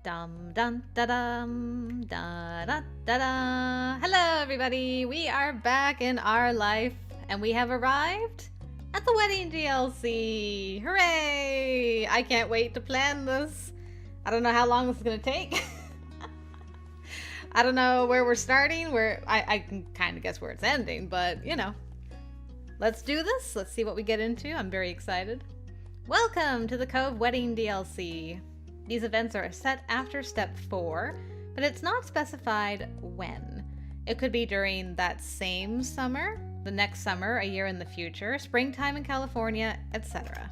Dum dum da dum da da da da. Hello, everybody. We are back in our life, and we have arrived at the wedding DLC. Hooray! I can't wait to plan this. I don't know how long this is gonna take. I don't know where we're starting. I can kind of guess where it's ending, but you know, let's do this. Let's see what we get into. I'm very excited. Welcome to the COVE Wedding DLC. These events are set after step 4, but it's not specified when. It could be during that same summer, the next summer, a year in the future, springtime in California, etc.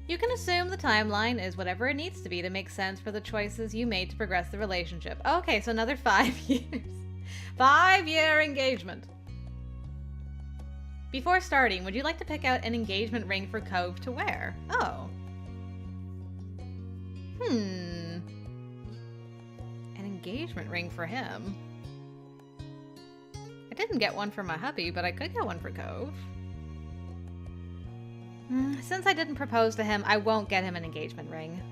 You can assume the timeline is whatever it needs to be to make sense for the choices you made to progress the relationship. Okay, so another 5 years. 5-year engagement. Before starting, would you like to pick out an engagement ring for COVE to wear? Oh. An engagement ring for him. I didn't get one for my hubby, but I could get one for COVE. Since I didn't propose to him, I won't get him an engagement ring.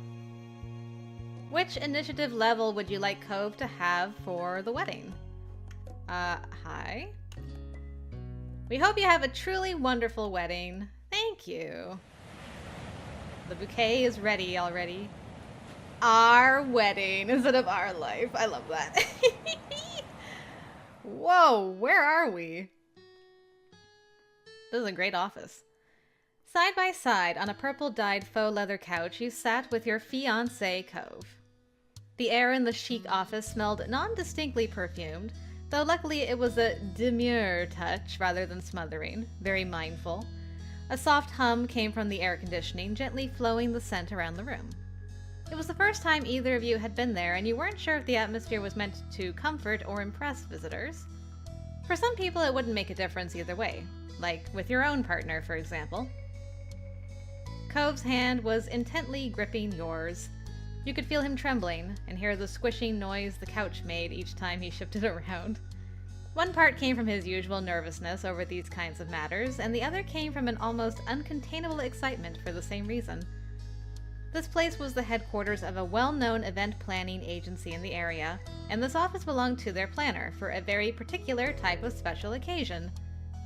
Which initiative level would you like COVE to have for the wedding? Hi. We hope you have a truly wonderful wedding. Thank you. The bouquet is ready already. Our wedding instead of our life. I love that. Whoa, where are we? This is a great office. Side by side on a purple-dyed faux leather couch, you sat with your fiancé, COVE. The air in the chic office smelled non-distinctly perfumed, though luckily it was a demure touch rather than smothering, very mindful. A soft hum came from the air conditioning, gently flowing the scent around the room. It was the first time either of you had been there, and you weren't sure if the atmosphere was meant to comfort or impress visitors. For some people, it wouldn't make a difference either way, like with your own partner, for example. COVE's hand was intently gripping yours. You could feel him trembling, and hear the squishing noise the couch made each time he shifted around. One part came from his usual nervousness over these kinds of matters, and the other came from an almost uncontainable excitement for the same reason. This place was the headquarters of a well-known event planning agency in the area, and this office belonged to their planner for a very particular type of special occasion.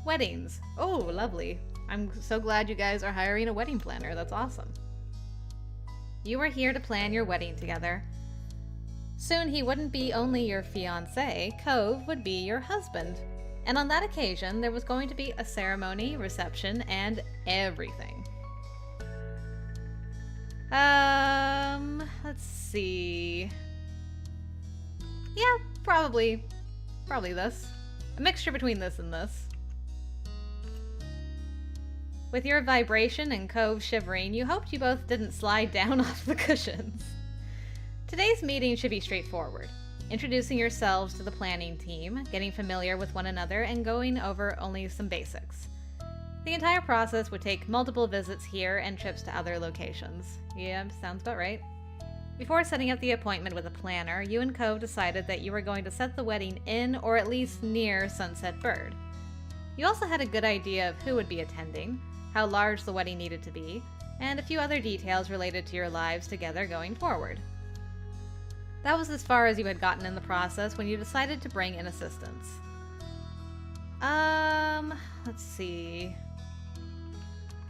Weddings. Oh, lovely. I'm so glad you guys are hiring a wedding planner. That's awesome. You were here to plan your wedding together. Soon he wouldn't be only your fiancé, COVE would be your husband. And on that occasion, there was going to be a ceremony, reception, and everything. Let's see. Yeah, probably this. A mixture between this and this. With your vibration and COVE shivering, you hoped you both didn't slide down off the cushions. Today's meeting should be straightforward. Introducing yourselves to the planning team, getting familiar with one another, and going over only some basics. The entire process would take multiple visits here and trips to other locations. Yeah, sounds about right. Before setting up the appointment with a planner, you and COVE decided that you were going to set the wedding in or at least near Sunset Bird. You also had a good idea of who would be attending, how large the wedding needed to be, and a few other details related to your lives together going forward. That was as far as you had gotten in the process when you decided to bring in assistance. Let's see.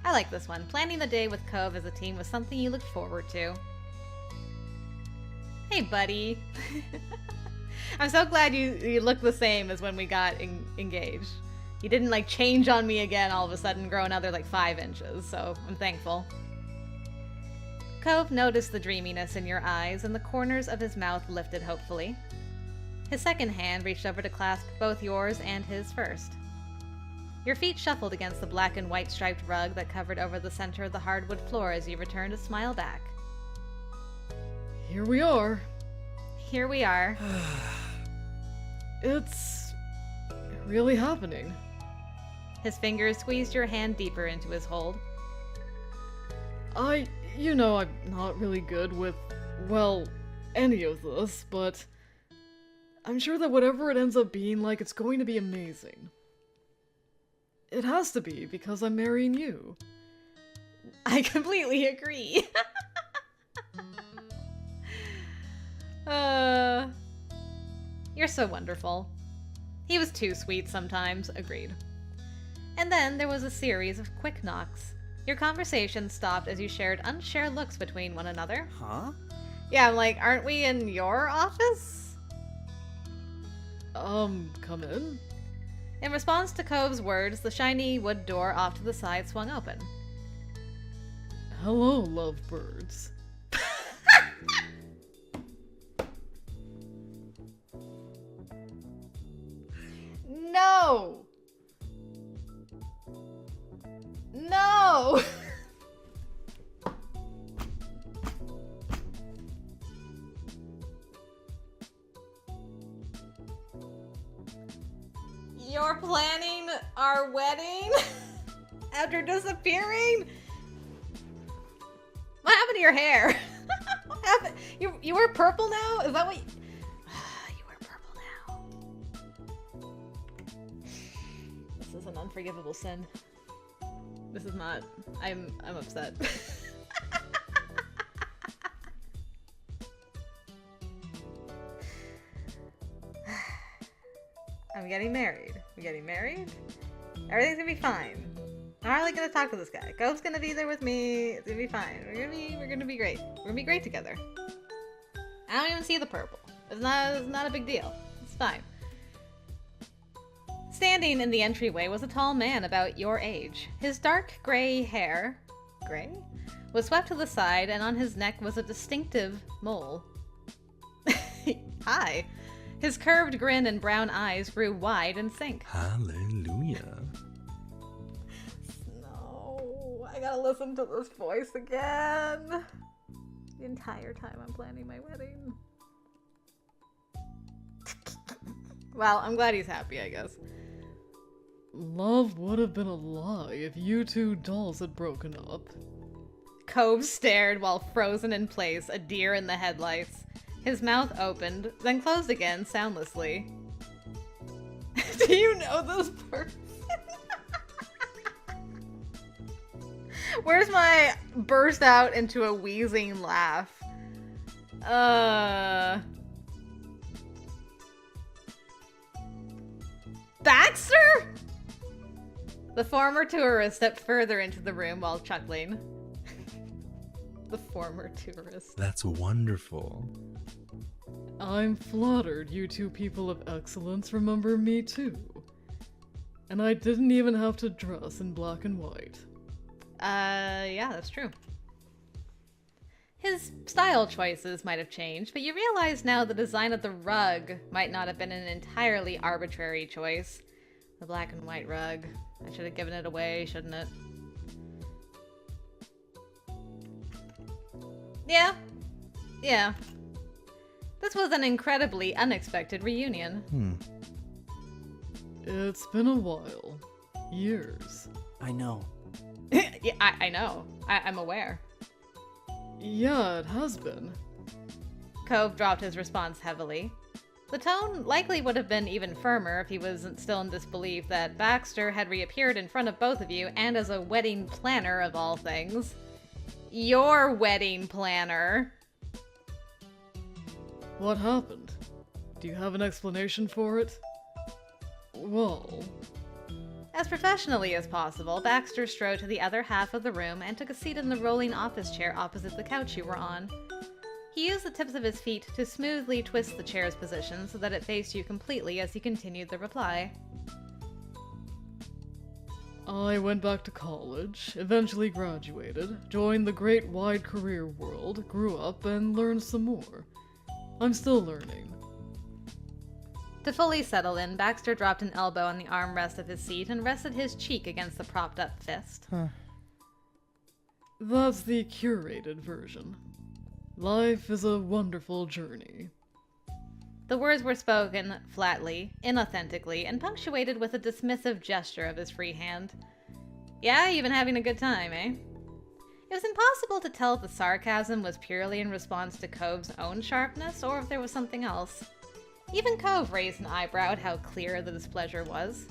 I like this one. Planning the day with COVE as a team was something you looked forward to. Hey, buddy. I'm so glad you look the same as when we got engaged. You didn't like change on me again all of a sudden, grow another like 5 inches, so I'm thankful. COVE noticed the dreaminess in your eyes, and the corners of his mouth lifted hopefully. His second hand reached over to clasp both yours and his first. Your feet shuffled against the black and white striped rug that covered over the center of the hardwood floor as you returned a smile back. Here we are. Here we are. It's really happening. His fingers squeezed your hand deeper into his hold. I'm not really good with, well, any of this, but I'm sure that whatever it ends up being like, it's going to be amazing. It has to be, because I'm marrying you. I completely agree. so wonderful. He was too sweet sometimes, agreed. And then there was a series of quick knocks. Your conversation stopped as you shared unshared looks between one another. Huh? Yeah, I'm like, aren't we in your office? Come in? In response to Cove's words, the shiny wood door off to the side swung open. Hello, lovebirds. No! No! You're planning our wedding? After disappearing? What happened to your hair? What happened? You wear purple now? Is that what you wear purple now. This is an unforgivable sin. This is not. I'm upset. I'm getting married. We're getting married. Everything's gonna be fine. I'm hardly gonna talk to this guy. Cove's gonna be there with me. It's gonna be fine. We're gonna be great. We're gonna be great together. I don't even see the purple. It's not a big deal. It's fine. Standing in the entryway was a tall man about your age. His dark gray hair, was swept to the side, and on his neck was a distinctive mole. Hi. His curved grin and brown eyes grew wide in sync. Hallelujah. No, I gotta listen to this voice again. The entire time I'm planning my wedding. Well, I'm glad he's happy, I guess. Love would have been a lie if you two dolls had broken up. Cove stared while frozen in place, a deer in the headlights. His mouth opened, then closed again soundlessly. Do you know this person? Where's my burst out into a wheezing laugh? Baxter? The former tourist stepped further into the room while chuckling. The former tourist. That's wonderful. I'm flattered you two people of excellence remember me too. And I didn't even have to dress in black and white. Yeah, that's true. His style choices might have changed, but you realize now the design of the rug might not have been an entirely arbitrary choice. The black and white rug. I should have given it away, shouldn't it? Yeah. This was an incredibly unexpected reunion. It's been a while. Years. I know. Yeah, I know. I'm aware. Yeah, it has been. Cove dropped his response heavily. The tone likely would have been even firmer if he wasn't still in disbelief that Baxter had reappeared in front of both of you, and as a wedding planner of all things. Your wedding planner. What happened? Do you have an explanation for it? Well... As professionally as possible, Baxter strode to the other half of the room and took a seat in the rolling office chair opposite the couch you were on. He used the tips of his feet to smoothly twist the chair's position so that it faced you completely as he continued the reply. I went back to college, eventually graduated, joined the great wide career world, grew up, and learned some more. I'm still learning. To fully settle in, Baxter dropped an elbow on the armrest of his seat and rested his cheek against the propped-up fist. That's the curated version. Life is a wonderful journey. The words were spoken flatly, inauthentically, and punctuated with a dismissive gesture of his free hand. Yeah, you've been having a good time, eh? It was impossible to tell if the sarcasm was purely in response to Cove's own sharpness, or if there was something else. Even Cove raised an eyebrow at how clear the displeasure was.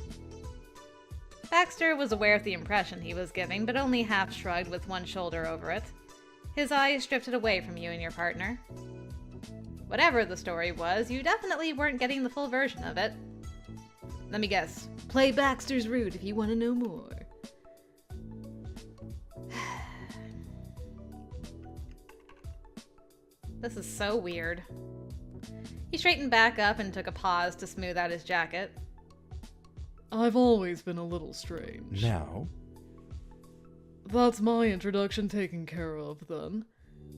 Baxter was aware of the impression he was giving, but only half shrugged with one shoulder over it. His eyes drifted away from you and your partner. Whatever the story was, you definitely weren't getting the full version of it. Let me guess. Play Baxter's route if you want to know more. This is so weird. He straightened back up and took a pause to smooth out his jacket. I've always been a little strange. Now? That's my introduction taken care of, then.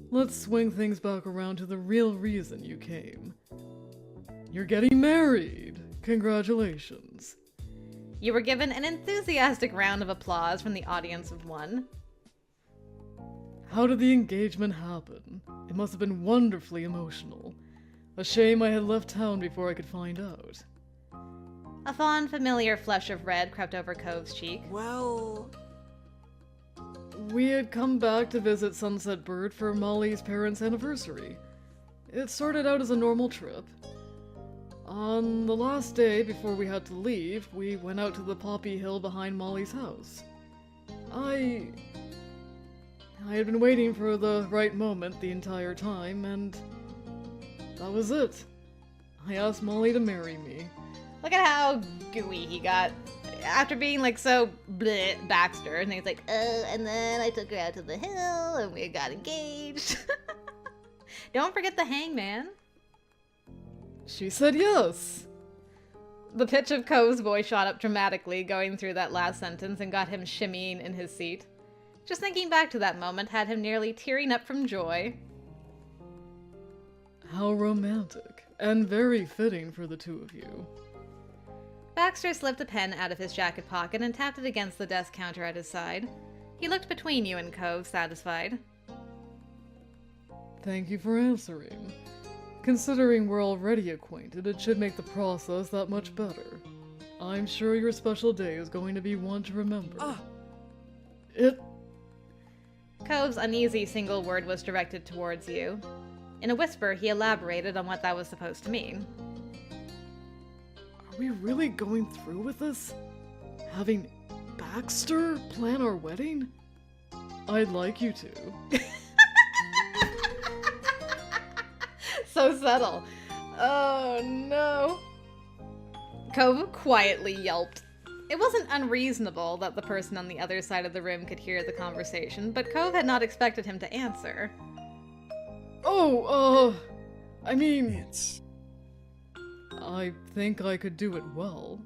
Let's swing things back around to the real reason you came. You're getting married! Congratulations. You were given an enthusiastic round of applause from the audience of one. How did the engagement happen? It must have been wonderfully emotional. A shame I had left town before I could find out. A fond, familiar flush of red crept over Cove's cheek. Well... We had come back to visit Sunset Bird for Molly's parents' anniversary. It started out as a normal trip. On the last day before we had to leave, we went out to the poppy hill behind Molly's house. I had been waiting for the right moment the entire time, and that was it. I asked Molly to marry me. Look at how gooey he got. After being like so bleh, Baxter, and he's like, oh, and then I took her out to the hill, and we got engaged. Don't forget the hangman. She said yes. The pitch of Cove's voice shot up dramatically going through that last sentence and got him shimmying in his seat. Just thinking back to that moment had him nearly tearing up from joy. How romantic, and very fitting for the two of you. Baxter slipped a pen out of his jacket pocket and tapped it against the desk counter at his side. He looked between you and Cove, satisfied. Thank you for answering. Considering we're already acquainted, it should make the process that much better. I'm sure your special day is going to be one to remember. Cove's uneasy single word was directed towards you. In a whisper, he elaborated on what that was supposed to mean. Are we really going through with this? Having Baxter plan our wedding? I'd like you to. So subtle. Oh no. Cove quietly yelped. It wasn't unreasonable that the person on the other side of the room could hear the conversation, but Cove had not expected him to answer. I mean... It's... I think I could do it well.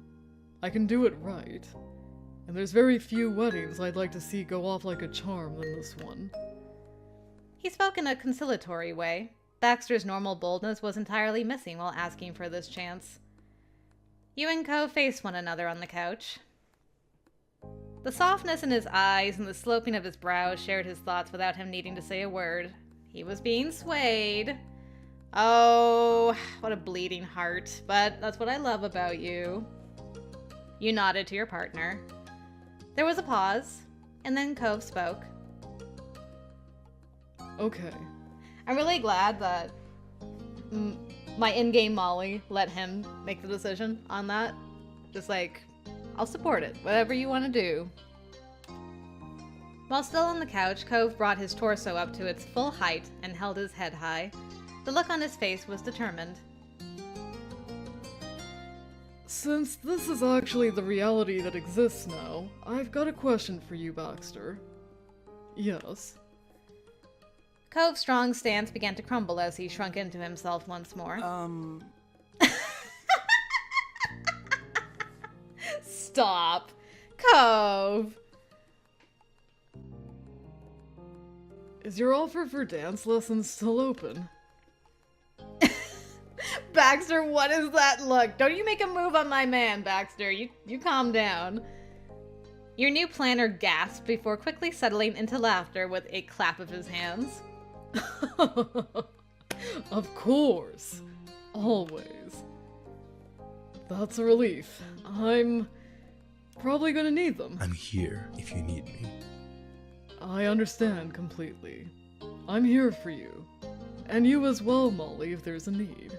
I can do it right. And there's very few weddings I'd like to see go off like a charm than this one. He spoke in a conciliatory way. Baxter's normal boldness was entirely missing while asking for this chance. You and Cove faced one another on the couch. The softness in his eyes and the sloping of his brows shared his thoughts without him needing to say a word. He was being swayed. Oh, what a bleeding heart, but that's what I love about you. You nodded to your partner. There was a pause, and then Cove spoke. Okay. I'm really glad that my in-game Molly let him make the decision on that. Just like, I'll support it, whatever you want to do. While still on the couch, Cove brought his torso up to its full height and held his head high. The look on his face was determined. Since this is actually the reality that exists now, I've got a question for you, Baxter. Yes? Cove's strong stance began to crumble as he shrunk into himself once more. Stop. Cove! Is your offer for dance lessons still open? Baxter, what is that look? Don't you make a move on my man, Baxter. You calm down. Your new planner gasped before quickly settling into laughter with a clap of his hands. Of course. Always. That's a relief. I'm probably gonna need them. I'm here if you need me. I understand completely. I'm here for you. And you as well, Molly, if there's a need.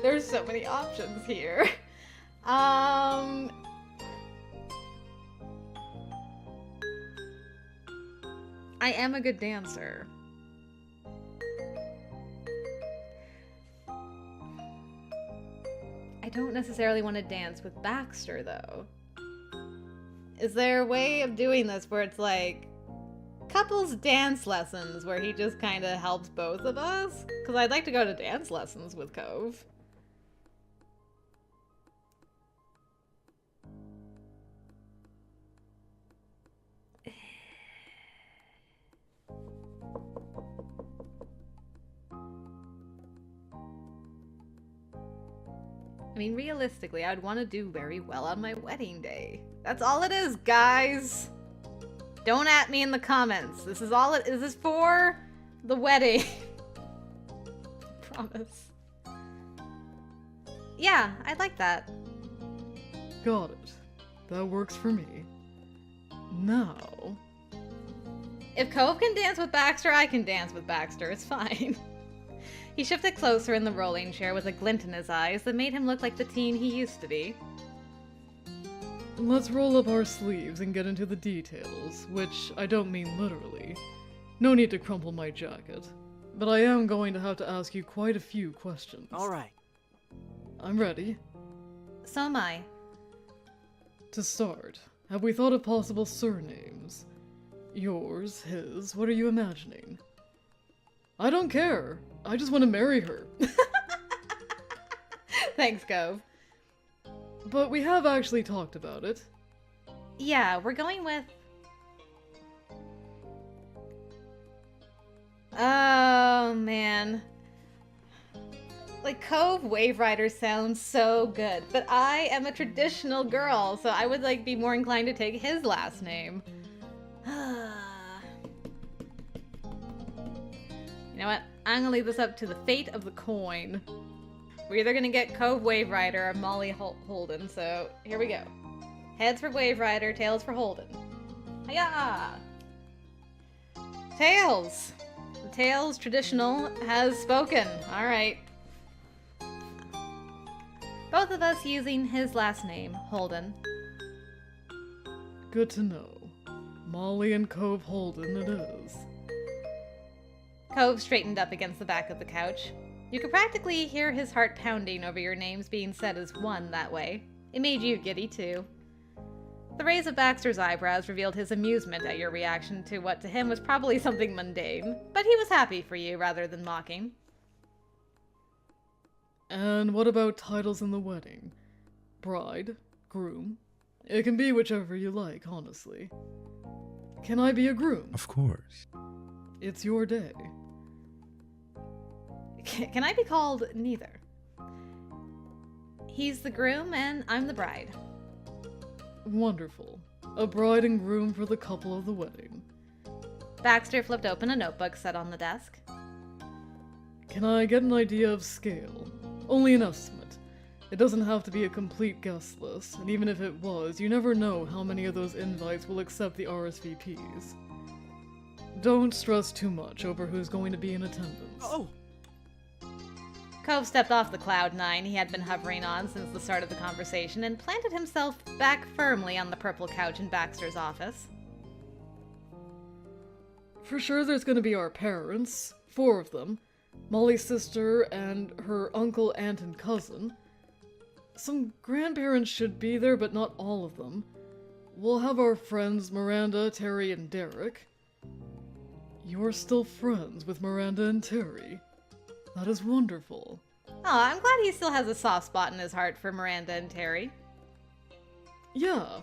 There's so many options here. I am a good dancer. I don't necessarily want to dance with Baxter, though. Is there a way of doing this where it's like couples dance lessons where he just kind of helps both of us? Because I'd like to go to dance lessons with Cove. I mean, realistically, I'd want to do very well on my wedding day. That's all it is, guys. Don't at me in the comments. This is all it is. This for the wedding. Promise. Yeah, I'd like that. Got it. That works for me. Now... If Cove can dance with Baxter, I can dance with Baxter. It's fine. He shifted closer in the rolling chair with a glint in his eyes that made him look like the teen he used to be. Let's roll up our sleeves and get into the details, which I don't mean literally. No need to crumple my jacket, but I am going to have to ask you quite a few questions. Alright. I'm ready. So am I. To start, have we thought of possible surnames? Yours, his, what are you imagining? I don't care. I just want to marry her. Thanks, Cove. But we have actually talked about it. Yeah, we're going with... Oh, man. Like, Cove Wave Rider sounds so good, but I am a traditional girl, so I would, like, be more inclined to take his last name. You know what? I'm gonna leave this up to the fate of the coin. We're either gonna get Cove Wave Rider or Molly Holden, so here we go. Heads for Wave Rider, tails for Holden. Hiya! Tails! The Tails traditional has spoken. Alright. Both of us using his last name, Holden. Good to know. Molly and Cove Holden it is. Cove straightened up against the back of the couch. You could practically hear his heart pounding over your names being said as one that way. It made you giddy too. The raise of Baxter's eyebrows revealed his amusement at your reaction to what to him was probably something mundane, but he was happy for you rather than mocking. And what about titles in the wedding? Bride? Groom? It can be whichever you like, honestly. Can I be a groom? Of course. It's your day. Can I be called neither? He's the groom and I'm the bride. Wonderful. A bride and groom for the couple of the wedding. Baxter flipped open a notebook set on the desk. Can I get an idea of scale? Only an estimate. It doesn't have to be a complete guest list, and even if it was, you never know how many of those invites will accept the RSVPs. Don't stress too much over who's going to be in attendance. Oh! Cove stepped off the cloud nine he had been hovering on since the start of the conversation and planted himself back firmly on the purple couch in Baxter's office. For sure there's gonna be our parents, 4 of them, Molly's sister and her uncle, aunt, and cousin. Some grandparents should be there, but not all of them. We'll have our friends Miranda, Terry, and Derek. You're still friends with Miranda and Terry. That is wonderful. Oh, I'm glad he still has a soft spot in his heart for Miranda and Terry. Yeah.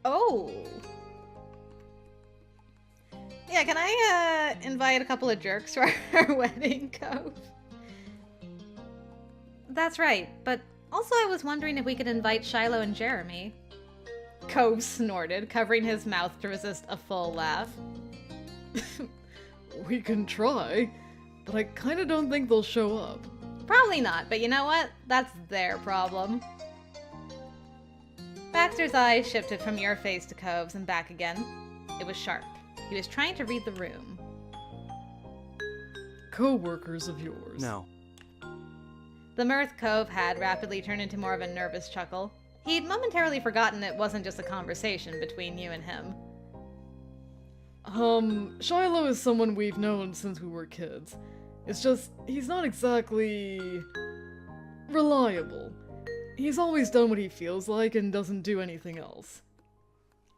Oh! Yeah, can I, invite a couple of jerks to our wedding, Cove? That's right, but also I was wondering if we could invite Shiloh and Jeremy. Cove snorted, covering his mouth to resist a full laugh. We can try, but I kinda don't think they'll show up. Probably not, but you know what? That's their problem. Baxter's eyes shifted from your face to Cove's and back again. It was sharp. He was trying to read the room. Co-workers of yours. No. The mirth Cove had rapidly turned into more of a nervous chuckle. He'd momentarily forgotten it wasn't just a conversation between you and him. Shiloh is someone we've known since we were kids. It's just, he's not exactly reliable. He's always done what he feels like and doesn't do anything else.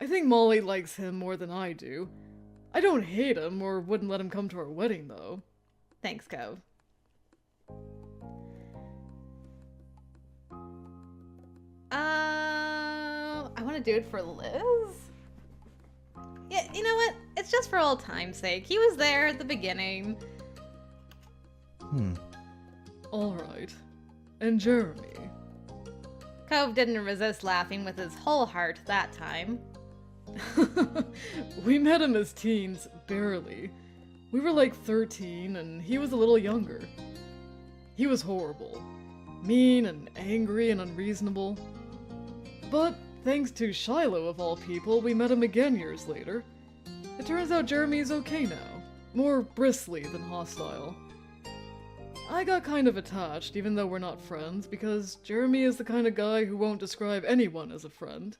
I think Molly likes him more than I do. I don't hate him or wouldn't let him come to our wedding, though. Thanks, Cove. I want to do it for Liz. Yeah, you know what? It's just for old time's sake. He was there at the beginning. Alright. And Jeremy? Cove didn't resist laughing with his whole heart that time. We met him as teens, barely. We were like 13, and he was a little younger. He was horrible. Mean and angry and unreasonable. But thanks to Shiloh, of all people, we met him again years later. It turns out Jeremy is okay now. More bristly than hostile. I got kind of attached, even though we're not friends, because Jeremy is the kind of guy who won't describe anyone as a friend.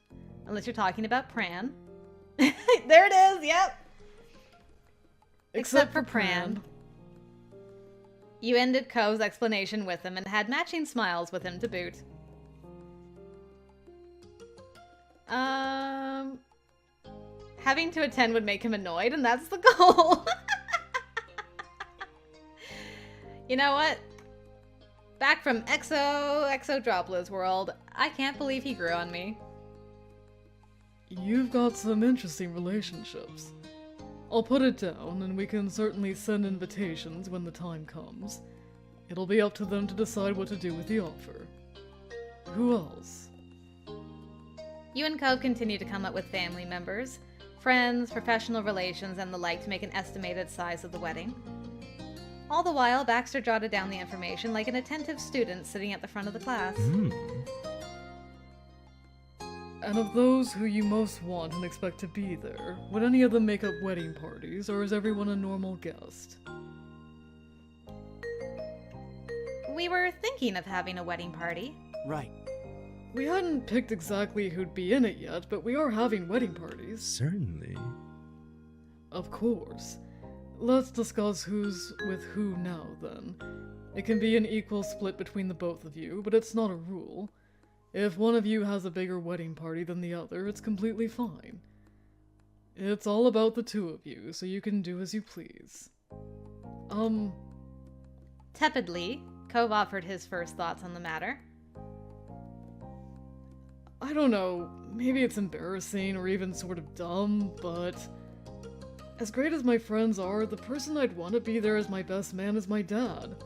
Unless you're talking about Pran. There it is, yep! Except for Pran. You ended Cove's explanation with him and had matching smiles with him to boot. Having to attend would make him annoyed, and that's the goal. You know what? Back from Exodropla's world, I can't believe he grew on me. You've got some interesting relationships. I'll put it down, and we can certainly send invitations when the time comes. It'll be up to them to decide what to do with the offer. Who else? You and Cove continue to come up with family members, friends, professional relations, and the like to make an estimated size of the wedding. All the while, Baxter jotted down the information like an attentive student sitting at the front of the class. And of those who you most want and expect to be there, would any of them make up wedding parties, or is everyone a normal guest? We were thinking of having a wedding party. Right. We hadn't picked exactly who'd be in it yet, but we are having wedding parties. Certainly. Of course. Let's discuss who's with who now, then. It can be an equal split between the both of you, but it's not a rule. If one of you has a bigger wedding party than the other, it's completely fine. It's all about the two of you, so you can do as you please. Tepidly, Cove offered his first thoughts on the matter. I don't know, maybe it's embarrassing or even sort of dumb, but as great as my friends are, the person I'd want to be there as my best man is my dad.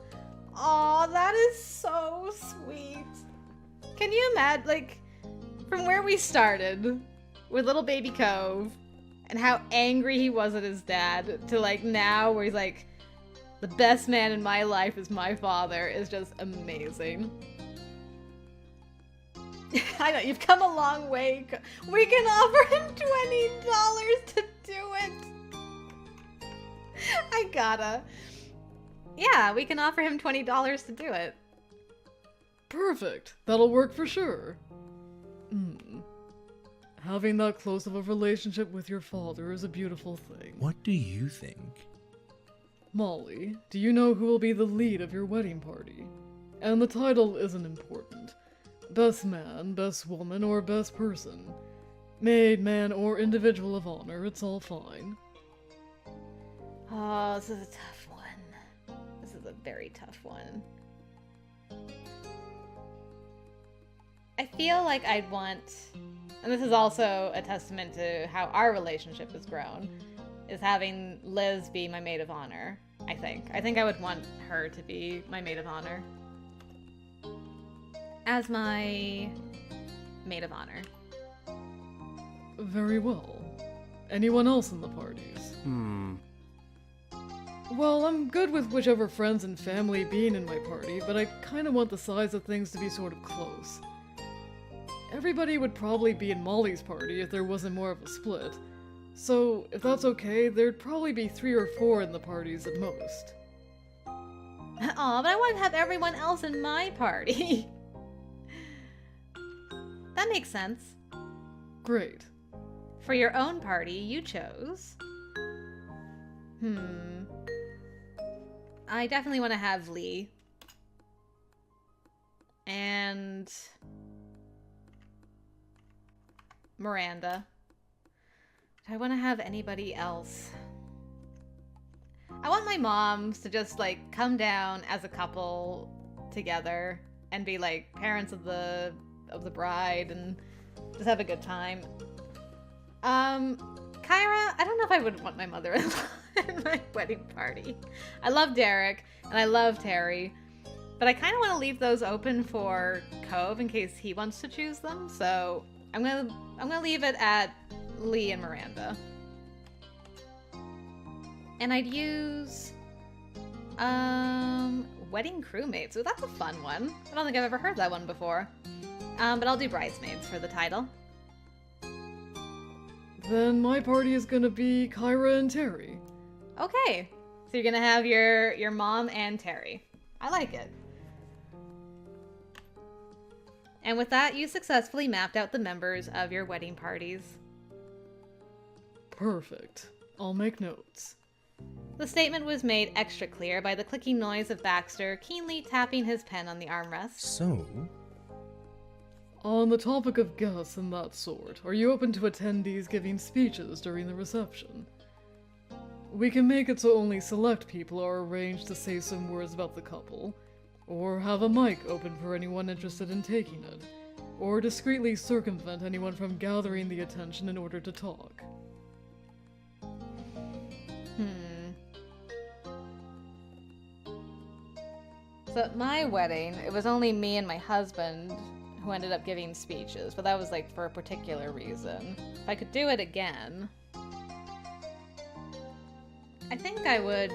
Aw, that is so sweet. Can you imagine, like, from where we started with little baby Cove and how angry he was at his dad to, like, now where he's like, the best man in my life is my father is just amazing. I know, you've come a long way. We can offer him $20 to do it. I gotta. Yeah, we can offer him $20 to do it. Perfect. That'll work for sure. Having that close of a relationship with your father is a beautiful thing. What do you think? Molly, do you know who will be the lead of your wedding party? And the title isn't important. Best man, best woman, or best person. Maid, man, or individual of honor, it's all fine. Oh, this is a tough one. This is a very tough one. I feel like I'd want, and this is also a testament to how our relationship has grown, is having Liz be my maid of honor, I think. I think I would want her to be my maid of honor. As my maid of honor. Very well. Anyone else in the parties? Well, I'm good with whichever friends and family being in my party, but I kinda want the size of things to be sort of close. Everybody would probably be in Molly's party if there wasn't more of a split. So, if that's okay, there'd probably be 3 or 4 in the parties at most. Aw, but I want to have everyone else in my party. That makes sense. Great. For your own party, you chose... I definitely want to have Lee. And... Miranda. Do I want to have anybody else? I want my moms to just, like, come down as a couple together and be, like, parents of the bride and just have a good time. Kyra, I don't know if I would want my mother-in-law at my wedding party. I love Derek, and I love Terry, but I kind of want to leave those open for Cove in case he wants to choose them, so I'm gonna leave it at Lee and Miranda. And I'd use, wedding crewmates. So that's a fun one. I don't think I've ever heard that one before. But I'll do bridesmaids for the title. Then my party is gonna be Kyra and Terry. Okay. So you're gonna have your mom and Terry. I like it. And with that, you successfully mapped out the members of your wedding parties. Perfect. I'll make notes. The statement was made extra clear by the clicking noise of Baxter keenly tapping his pen on the armrest. So, On the topic of guests and that sort, are you open to attendees giving speeches during the reception? We can make it so only select people are arranged to say some words about the couple, or have a mic open for anyone interested in taking it, or discreetly circumvent anyone from gathering the attention in order to talk. So at my wedding, it was only me and my husband who ended up giving speeches, but that was like for a particular reason. If I could do it again, I think I would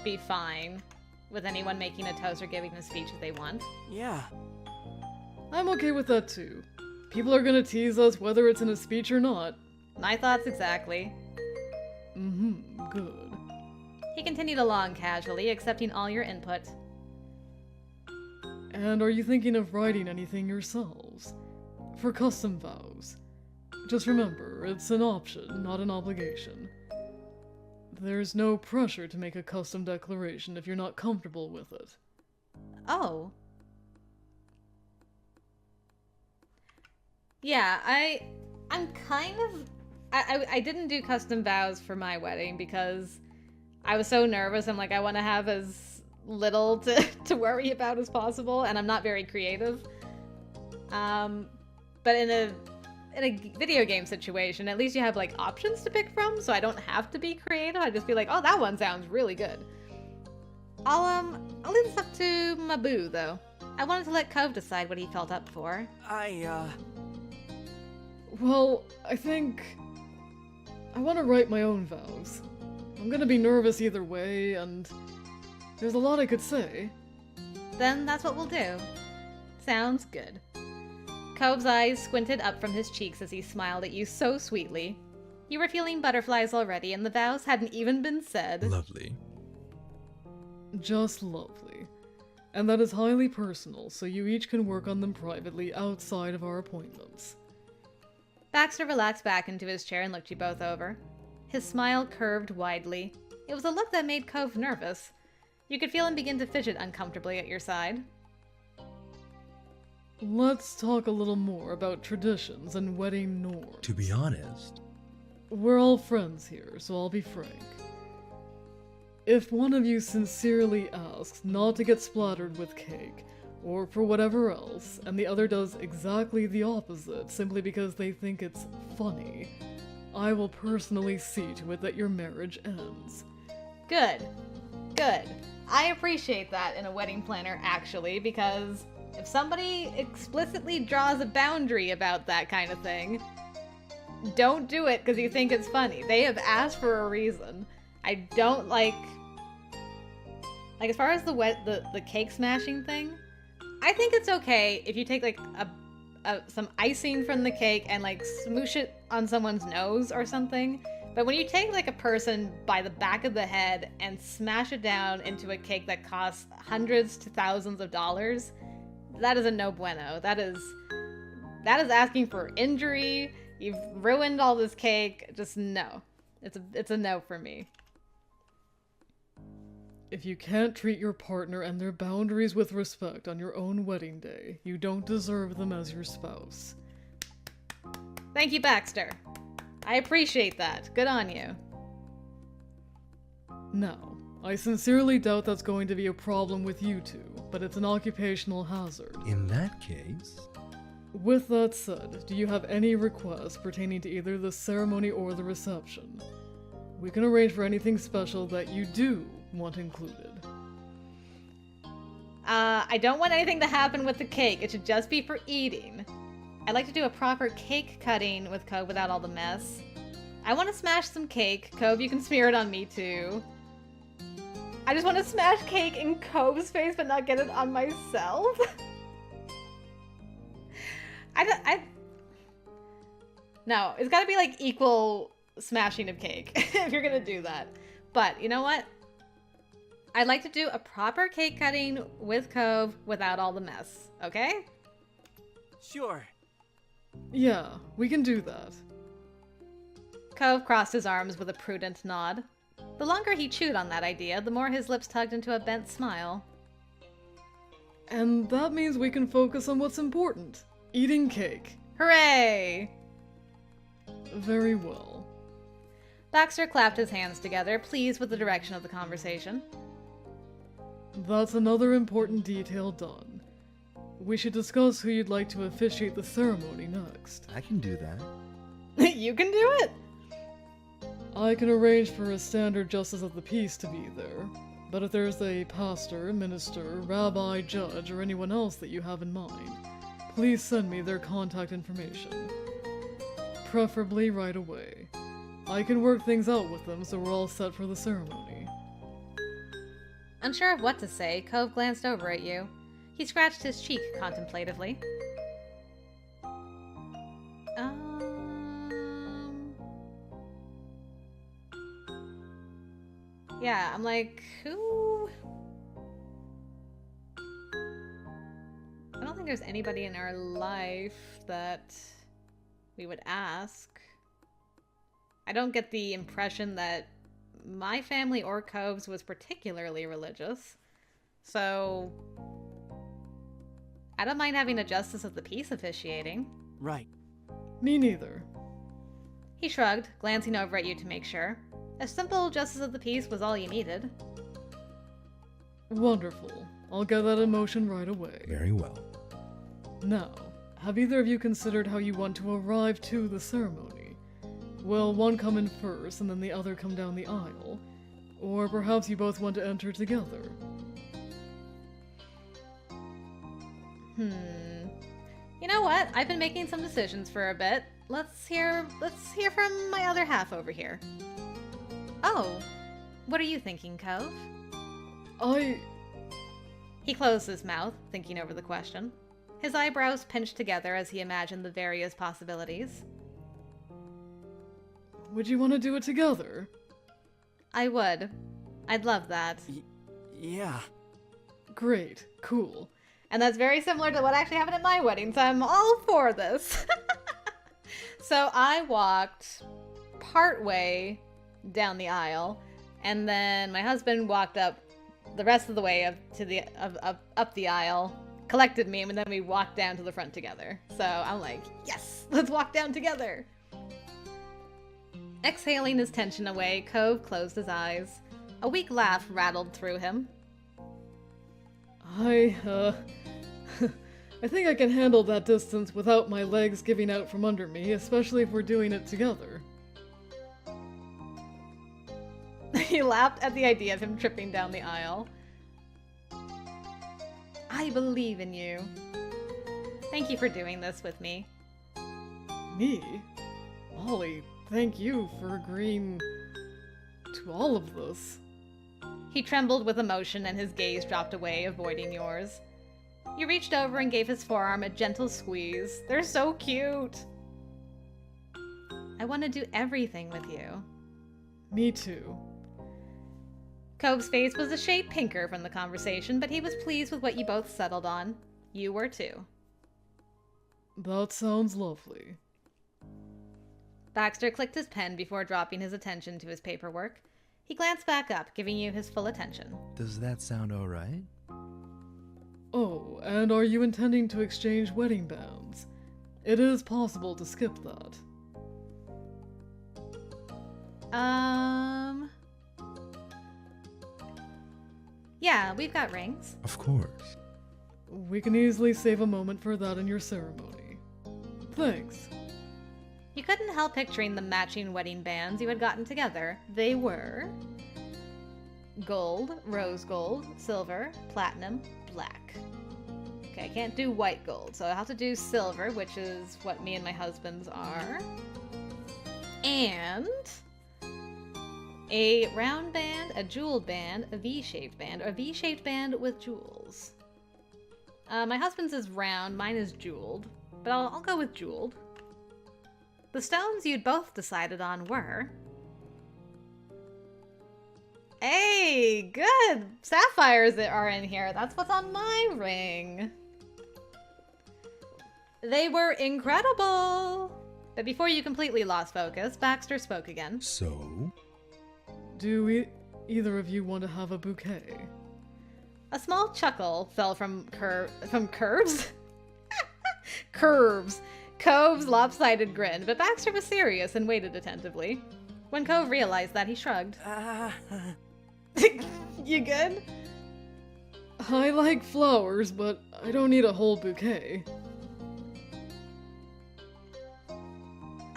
be fine with anyone making a toast or giving a speech if they want. yeah. I'm okay with that too. People are gonna tease us whether it's in a speech or not. My thoughts exactly. Good. He continued along casually, accepting all your input. And are you thinking of writing anything yourselves? For custom vows? Just remember, it's an option, not an obligation. There's no pressure to make a custom declaration if you're not comfortable with it. Oh. Yeah, I'm kind of... I didn't do custom vows for my wedding because I was so nervous. I'm like, I want to have as little to worry about as possible, and I'm not very creative. But in a video game situation, at least you have like options to pick from, so I don't have to be creative. I just be like, oh, that one sounds really good. I'll leave this up to my boo though. I wanted to let Cove decide what he felt up for. Well, I think I want to write my own vows. I'm gonna be nervous either way, and there's a lot I could say. Then that's what we'll do. Sounds good. Cove's eyes squinted up from his cheeks as he smiled at you so sweetly. You were feeling butterflies already, and the vows hadn't even been said. Lovely. Just lovely. And that is highly personal, so you each can work on them privately outside of our appointments. Baxter relaxed back into his chair and looked you both over. His smile curved widely. It was a look that made Cove nervous. You could feel him begin to fidget uncomfortably at your side. Let's talk a little more about traditions and wedding norms. To be honest, We're all friends here, so I'll be frank. If one of you sincerely asks not to get splattered with cake, or for whatever else, and the other does exactly the opposite simply because they think it's funny, I will personally see to it that your marriage ends. Good. Good. I appreciate that in a wedding planner, actually, because if somebody explicitly draws a boundary about that kind of thing, don't do it because you think it's funny. They have asked for a reason. I don't like as far as the cake smashing thing, I think it's okay if you take like some icing from the cake and like smoosh it on someone's nose or something. But when you take like a person by the back of the head and smash it down into a cake that costs hundreds to thousands of dollars, that is a no bueno. That is asking for injury. You've ruined all this cake. Just no. It's a no for me. If you can't treat your partner and their boundaries with respect on your own wedding day, you don't deserve them as your spouse. Thank you, Baxter. I appreciate that. Good on you. Now, I sincerely doubt that's going to be a problem with you two, but it's an occupational hazard. In that case... With that said, do you have any requests pertaining to either the ceremony or the reception? We can arrange for anything special that you do want included. I don't want anything to happen with the cake. It should just be for eating. I'd like to do a proper cake cutting with Cove without all the mess. I want to smash some cake. Cove, you can smear it on me too. I just want to smash cake in Cove's face but not get it on myself. No, it's gotta be like equal smashing of cake if you're gonna do that. But you know what? I'd like to do a proper cake cutting with Cove without all the mess, okay? Sure. Yeah, we can do that. Cove crossed his arms with a prudent nod. The longer he chewed on that idea, the more his lips tugged into a bent smile. And that means we can focus on what's important. Eating cake. Hooray! Very well. Baxter clapped his hands together, pleased with the direction of the conversation. That's another important detail done. We should discuss who you'd like to officiate the ceremony next. I can do that. You can do it! I can arrange for a standard justice of the peace to be there, but if there's a pastor, minister, rabbi, judge, or anyone else that you have in mind, please send me their contact information. Preferably right away. I can work things out with them so we're all set for the ceremony. Unsure of what to say, Cove glanced over at you. He scratched his cheek contemplatively. Yeah, I'm like, who? I don't think there's anybody in our life that we would ask. I don't get the impression that my family or Cove's was particularly religious. So I don't mind having a justice of the peace officiating. Right. Me neither. He shrugged, glancing over at you to make sure. A simple justice of the peace was all you needed. Wonderful. I'll get that in motion right away. Very well. Now, have either of you considered how you want to arrive to the ceremony? Will one come in first and then the other come down the aisle? Or perhaps you both want to enter together? You know what? I've been making some decisions for a bit. Let's hear from my other half over here. Oh, what are you thinking, Cove? He closed his mouth, thinking over the question. His eyebrows pinched together as he imagined the various possibilities. Would you want to do it together? I would. I'd love that. Yeah. Great. Cool. And that's very similar to what actually happened at my wedding, so I'm all for this. So I walked partway down the aisle, and then my husband walked up the rest of the way up the aisle, collected me, and then we walked down to the front together. So I'm like, yes, let's walk down together. Exhaling his tension away, Cove closed his eyes. A weak laugh rattled through him. I think I can handle that distance without my legs giving out from under me, especially if we're doing it together. He laughed at the idea of him tripping down the aisle. I believe in you. Thank you for doing this with me. Me? Molly, thank you for agreeing to all of this. He trembled with emotion and his gaze dropped away, avoiding yours. You reached over and gave his forearm a gentle squeeze. They're so cute! I want to do everything with you. Me too. Cove's face was a shade pinker from the conversation, but he was pleased with what you both settled on. You were too. That sounds lovely. Baxter clicked his pen before dropping his attention to his paperwork. He glanced back up, giving you his full attention. Does that sound alright? Oh, and are you intending to exchange wedding bands? It is possible to skip that. Yeah, we've got rings. Of course. We can easily save a moment for that in your ceremony. Thanks. You couldn't help picturing the matching wedding bands you had gotten together. They were gold, rose gold, silver, platinum, black. Okay, I can't do white gold, so I'll have to do silver, which is what me and my husband's are. And a round band, a jeweled band, a V-shaped band, or a V-shaped band with jewels. My husband's is round, mine is jeweled, but I'll go with jeweled. The stones you'd both decided on were... Hey, good! Sapphires are in here. That's what's on my ring. They were incredible! But before you completely lost focus, Baxter spoke again. So? Do either of you want to have a bouquet? A small chuckle fell from Curves? Curves. Cove's lopsided grin, but Baxter was serious and waited attentively. When Cove realized that, he shrugged. You good? I like flowers, but I don't need a whole bouquet.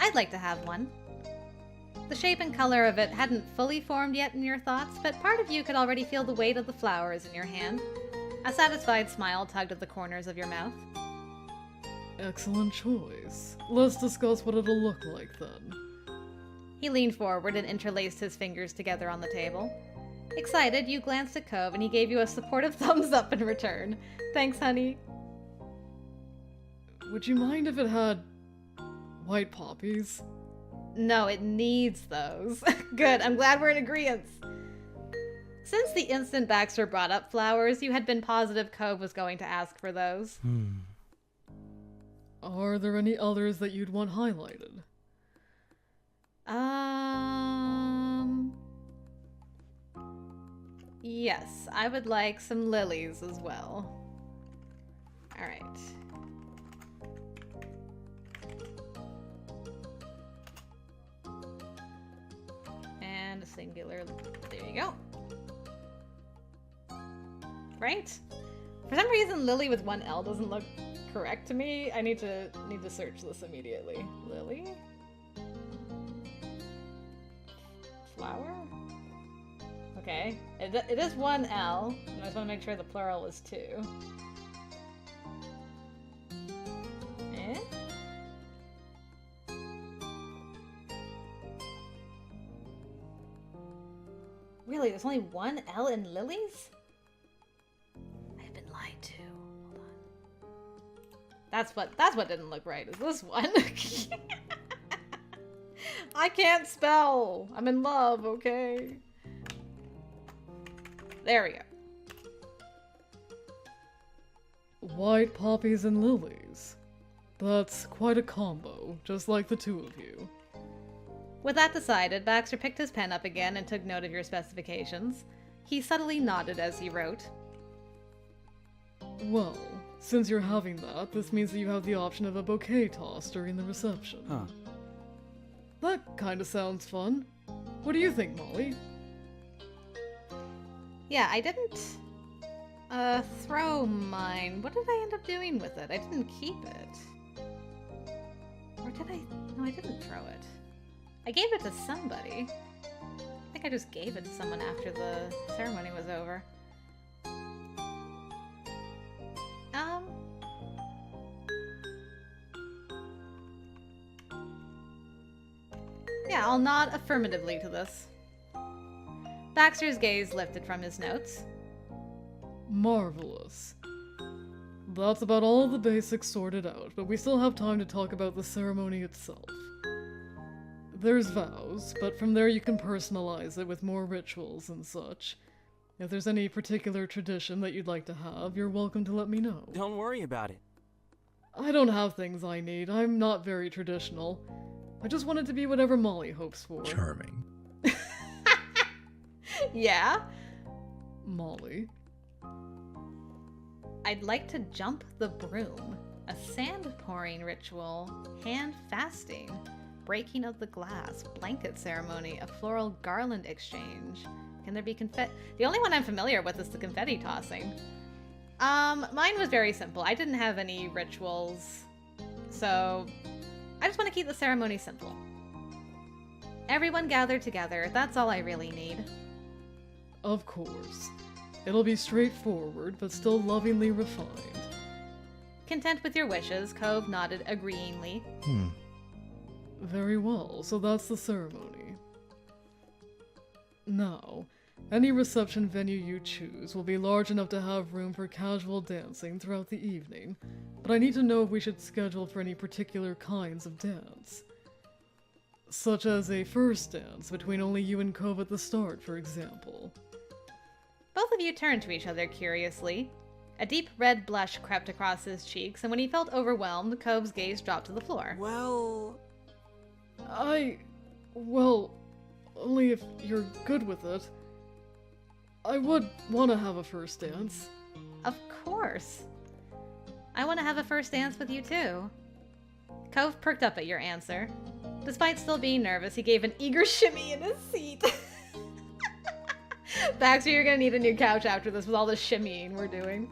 I'd like to have one. The shape and color of it hadn't fully formed yet in your thoughts, but part of you could already feel the weight of the flowers in your hand. A satisfied smile tugged at the corners of your mouth. Excellent choice. Let's discuss what it'll look like then. He leaned forward and interlaced his fingers together on the table. Excited, you glanced at Cove and he gave you a supportive thumbs up in return. Thanks, honey. Would you mind if it had white poppies? No, it needs those. Good, I'm glad we're in agreement. Since the instant Baxter brought up flowers, you had been positive Cove was going to ask for those. Are there any others that you'd want highlighted? Yes, I would like some lilies as well. Alright. And a singular, there you go. Right? For some reason, Lily with one L doesn't look correct to me. I need to search this immediately. Lily? Flower? Okay. It is one L. I just want to make sure the plural is two. Eh? Really? There's only one L in lilies? I've been lied to. Hold on. That's what didn't look right. Is this one? I can't spell. I'm in love, okay? There we go. White poppies and lilies. That's quite a combo, just like the two of you. With that decided, Baxter picked his pen up again and took note of your specifications. He subtly nodded as he wrote. Well, since you're having that, this means that you have the option of a bouquet toss during the reception. Huh. That kinda sounds fun. What do you think, Molly? Yeah, I didn't throw mine. What did I end up doing with it? I didn't keep it. Or did I? No, I didn't throw it. I gave it to somebody. I think I just gave it to someone after the ceremony was over. Yeah, I'll nod affirmatively to this. Baxter's gaze lifted from his notes. Marvelous. That's about all the basics sorted out, but we still have time to talk about the ceremony itself. There's vows, but from there you can personalize it with more rituals and such. If there's any particular tradition that you'd like to have, you're welcome to let me know. Don't worry about it. I don't have things I need. I'm not very traditional. I just want it to be whatever Molly hopes for. Charming. Yeah? Molly? I'd like to jump the broom. A sand pouring ritual, hand fasting, breaking of the glass, blanket ceremony, a floral garland exchange. Can there be confetti? The only one I'm familiar with is the confetti tossing. Mine was very simple. I didn't have any rituals, so I just want to keep the ceremony simple. Everyone gathered together. That's all I really need. Of course. It'll be straightforward, but still lovingly refined. Content with your wishes, Cove nodded agreeingly. Very well, so that's the ceremony. Now, any reception venue you choose will be large enough to have room for casual dancing throughout the evening, but I need to know if we should schedule for any particular kinds of dance. Such as a first dance between only you and Cove at the start, for example. Both of you turned to each other curiously. A deep red blush crept across his cheeks, and when he felt overwhelmed, Cove's gaze dropped to the floor. Well, Well, only if you're good with it. I would want to have a first dance. Of course. I want to have a first dance with you too. Cove perked up at your answer. Despite still being nervous, he gave an eager shimmy in his seat. Baxter, you're gonna need a new couch after this with all the shimmying we're doing.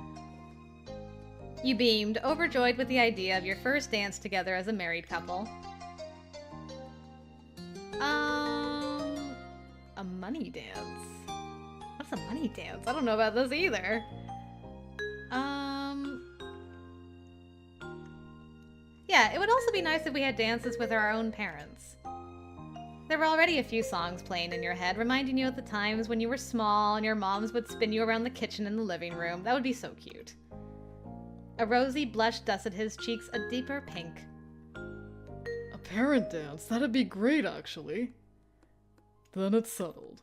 You beamed, overjoyed with the idea of your first dance together as a married couple. A money dance? What's a money dance? I don't know about this either. Yeah, it would also be nice if we had dances with our own parents. There were already a few songs playing in your head, reminding you of the times when you were small and your moms would spin you around the kitchen and the living room. That would be so cute. A rosy blush dusted his cheeks a deeper pink. A parent dance? That'd be great, actually. Then it's settled.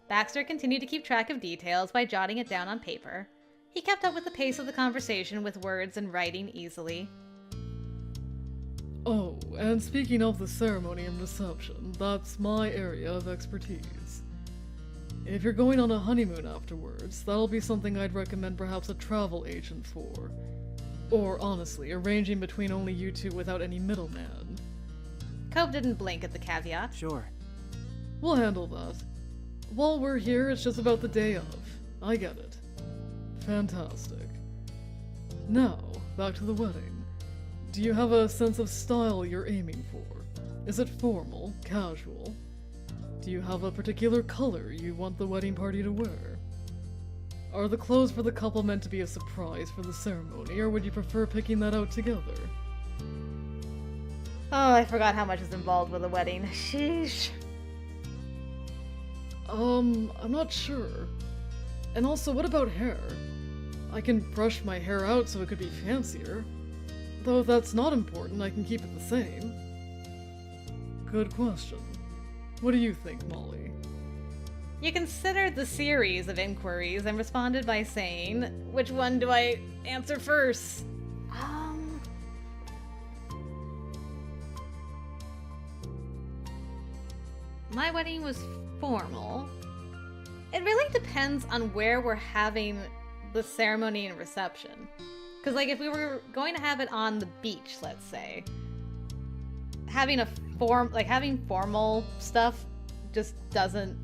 Baxter continued to keep track of details by jotting it down on paper. He kept up with the pace of the conversation with words and writing easily. Oh, and speaking of the ceremony and reception, that's my area of expertise. If you're going on a honeymoon afterwards, that'll be something I'd recommend perhaps a travel agent for. Or, honestly, arranging between only you two without any middleman. Cove didn't blink at the caveat. sure. We'll handle that. While we're here, it's just about the day of. I get it. Fantastic. Now, back to the wedding. Do you have a sense of style you're aiming for? Is it formal, casual? Do you have a particular color you want the wedding party to wear? Are the clothes for the couple meant to be a surprise for the ceremony, or would you prefer picking that out together? Oh, I forgot how much is involved with a wedding. Sheesh. I'm not sure. And also, what about hair? I can brush my hair out so it could be fancier. Though if that's not important, I can keep it the same. Good question. What do you think, Molly? You considered the series of inquiries and responded by saying, which one do I answer first? My wedding was formal. It really depends on where we're having the ceremony and reception. Because, like, if we were going to have it on the beach, let's say, having formal stuff just doesn't.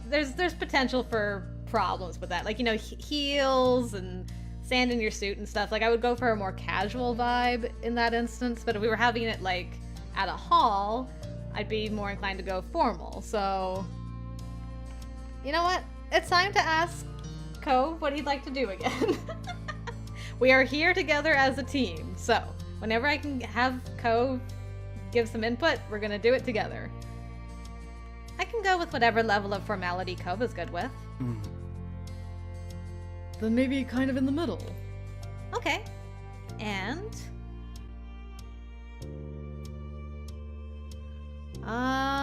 There's potential for problems with that. Like, you know, heels and sand in your suit and stuff. Like, I would go for a more casual vibe in that instance. But if we were having it, like, at a hall, I'd be more inclined to go formal. So, you know what? It's time to ask Cove what he'd like to do again. We are here together as a team, so whenever I can have Cove give some input, we're gonna do it together. I can go with whatever level of formality Cove is good with. Then maybe kind of in the middle. Okay. And...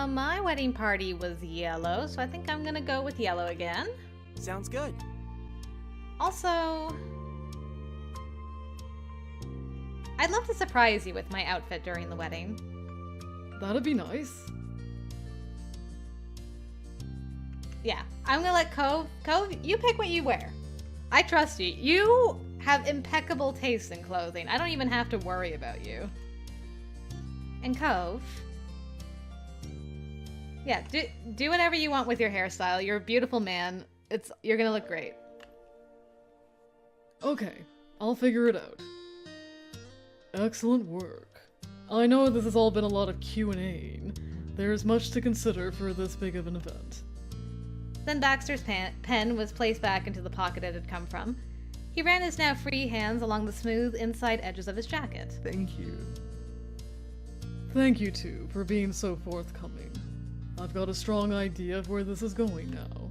my wedding party was yellow, so I think I'm gonna go with yellow again. Sounds good. Also... I'd love to surprise you with my outfit during the wedding. That'd be nice. Yeah, I'm gonna let Cove, you pick what you wear. I trust you. You have impeccable taste in clothing. I don't even have to worry about you. And Cove, yeah, do whatever you want with your hairstyle. You're a beautiful man. You're gonna look great. Okay, I'll figure it out. Excellent work. I know this has all been a lot of Q&A-ing. There's much to consider for this big of an event. Then Baxter's pen was placed back into the pocket it had come from. He ran his now free hands along the smooth inside edges of his jacket. Thank you. Thank you two for being so forthcoming. I've got a strong idea of where this is going now.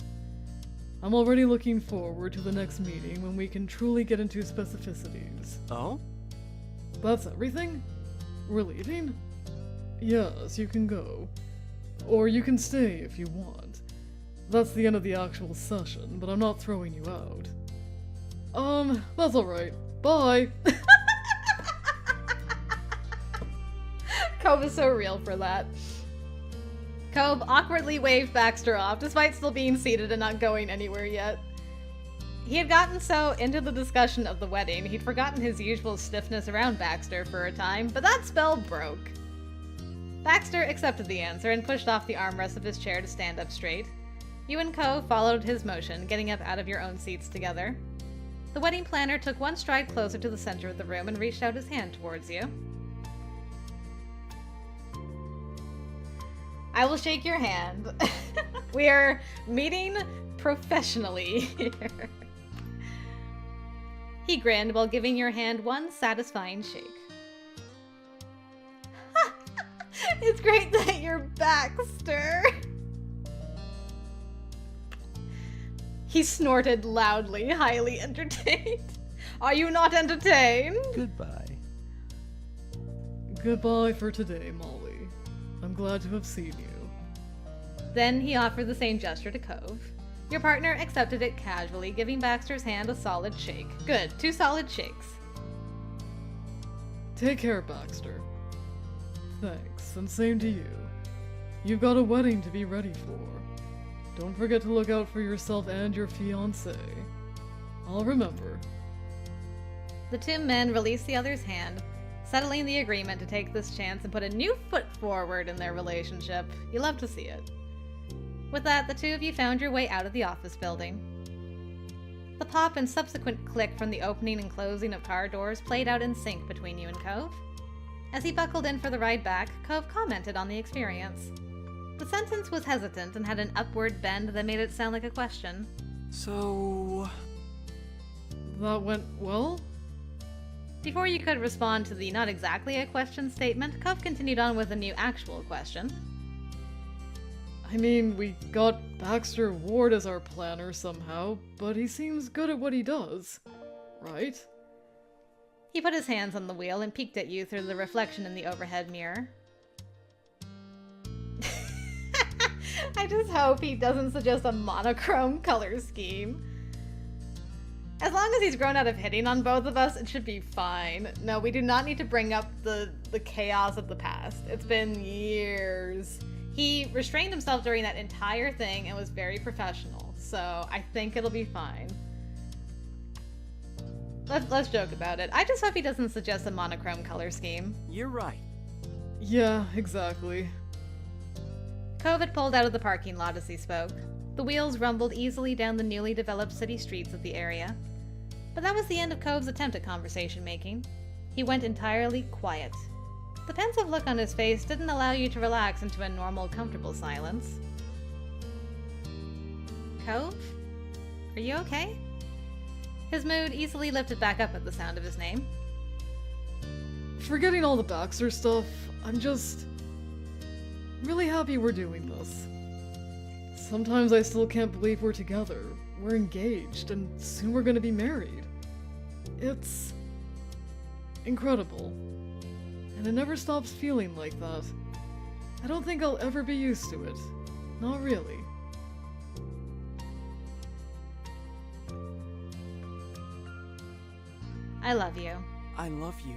I'm already looking forward to the next meeting when we can truly get into specificities. Oh? That's everything? We're leaving? Yes, you can go. Or you can stay if you want. That's the end of the actual session, but I'm not throwing you out. That's alright. Bye! Cove is so real for that. Cove awkwardly waved Baxter off, despite still being seated and not going anywhere yet. He had gotten so into the discussion of the wedding, he'd forgotten his usual stiffness around Baxter for a time, but that spell broke. Baxter accepted the answer and pushed off the armrest of his chair to stand up straight. You and Cove followed his motion, getting up out of your own seats together. The wedding planner took one stride closer to the center of the room and reached out his hand towards you. I will shake your hand. We are meeting professionally here. He grinned while giving your hand one satisfying shake. It's great that you're Baxter. He snorted loudly, highly entertained. Are you not entertained? Goodbye. Goodbye for today, Molly. I'm glad to have seen you. Then he offered the same gesture to Cove. Your partner accepted it casually, giving Baxter's hand a solid shake. Good, 2 solid shakes. Take care, Baxter. Thanks, and same to you. You've got a wedding to be ready for. Don't forget to look out for yourself and your fiancé. I'll remember. The 2 men released the other's hand, settling the agreement to take this chance and put a new foot forward in their relationship. You love to see it. With that, the 2 of you found your way out of the office building. The pop and subsequent click from the opening and closing of car doors played out in sync between you and Cove. As he buckled in for the ride back, Cove commented on the experience. The sentence was hesitant and had an upward bend that made it sound like a question. So... That went well? Before you could respond to the not exactly a question statement, Cove continued on with a new actual question. I mean, we got Baxter Ward as our planner somehow, but he seems good at what he does, right? He put his hands on the wheel and peeked at you through the reflection in the overhead mirror. I just hope he doesn't suggest a monochrome color scheme. As long as he's grown out of hitting on both of us, it should be fine. No, we do not need to bring up the chaos of the past. It's been years. He restrained himself during that entire thing and was very professional, so I think it'll be fine. Let's joke about it. I just hope he doesn't suggest a monochrome color scheme. You're right. Yeah, exactly. Cove had pulled out of the parking lot as he spoke. The wheels rumbled easily down the newly developed city streets of the area. But that was the end of Cove's attempt at conversation making. He went entirely quiet. The pensive look on his face didn't allow you to relax into a normal, comfortable silence. Cove? Are you okay? His mood easily lifted back up at the sound of his name. Forgetting all the Baxter stuff, I'm just really happy we're doing this. Sometimes I still can't believe we're together. We're engaged, and soon we're gonna be married. It's incredible. And it never stops feeling like that. I don't think I'll ever be used to it. Not really. I love you. I love you.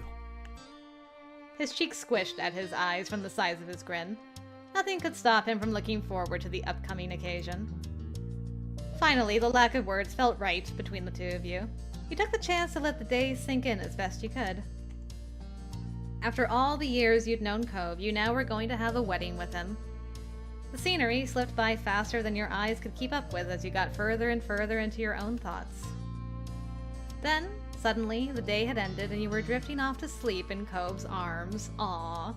His cheeks squished at his eyes from the size of his grin. Nothing could stop him from looking forward to the upcoming occasion. Finally, the lack of words felt right between the two of you. You took the chance to let the days sink in as best you could. After all the years you'd known Cove, you now were going to have a wedding with him. The scenery slipped by faster than your eyes could keep up with as you got further and further into your own thoughts. Then, suddenly, the day had ended and you were drifting off to sleep in Cove's arms. Aww.